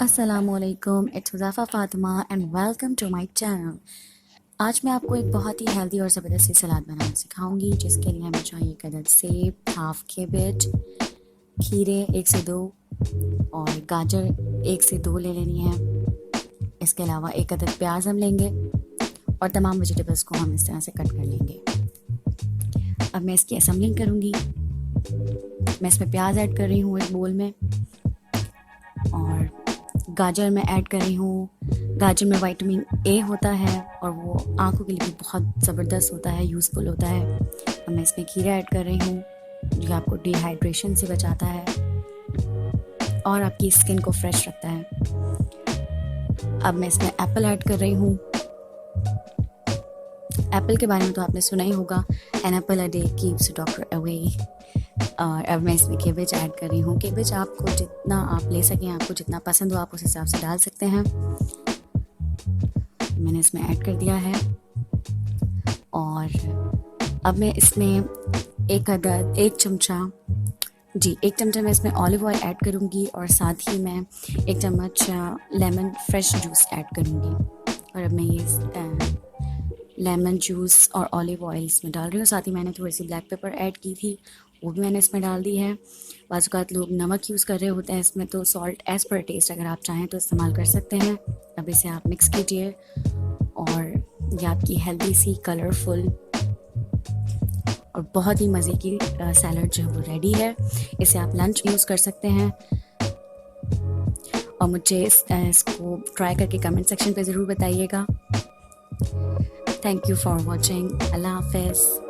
अस्सलामुअलैकुम, it's Huzaifa Fatima and welcome to my channel. आज मैं आपको एक बहुत ही हेल्दी और ज़बरदस्ती सलाद बनाना सिखाऊंगी, जिसके लिए हमें चाहिए एक अदद सेब, हाफ कैबेज, खीरे 1 से 2 और गाजर 1 से 2 ले लेनी है। इसके अलावा एक अदद प्याज हम लेंगे और तमाम वेजिटेबल्स को हम इस तरह से कट कर लेंगे। अब मैं इसकी असम्बलिंग करूँगी। मैं इसमें प्याज ऐड कर रही हूँ एक बोल में और गाजर में ऐड कर रही हूँ। गाजर में विटामिन ए होता है और वो आँखों के लिए भी बहुत ज़बरदस्त होता है, यूज़फुल होता है। अब मैं इसमें खीरा ऐड कर रही हूँ, जो आपको डिहाइड्रेशन से बचाता है और आपकी स्किन को फ्रेश रखता है। अब मैं इसमें एप्पल ऐड कर रही हूँ। एप्पल के बारे में तो आपने सुना ही होगा, an apple a day keeps doctor away. और अब मैं इसमें केबेज ऐड कर रही हूँ। केबेज आपको जितना आप ले सकें, आपको जितना पसंद हो आप उस हिसाब से डाल सकते हैं। मैंने इसमें ऐड कर दिया है और अब मैं इसमें एक चमचा मैं इसमें ऑलिव ऑयल ऐड करूँगी और साथ ही मैं 1 चम्मच लेमन फ्रेश जूस ऐड करूँगी। और अब मैं ये लेमन जूस और ऑलिव ऑयल इसमें डाल रही हूँ। साथ ही मैंने थोड़ी सी ब्लैक पेपर ऐड की थी, वो भी मैंने इसमें डाल दी है। बाज़ लोग नमक यूज़ कर रहे होते हैं इसमें, तो सॉल्ट एज़ पर टेस्ट अगर आप चाहें तो इस्तेमाल कर सकते हैं। अब इसे आप मिक्स कीजिए और ये आपकी हेल्दी सी कलरफुल और बहुत ही मज़े की सैलड जो है वो रेडी है। इसे आप लंच यूज़ कर सकते हैं और मुझे इसको ट्राई करके कमेंट सेक्शन पे ज़रूर बताइएगा। Thank you for watching. Allah हाफ़िज़।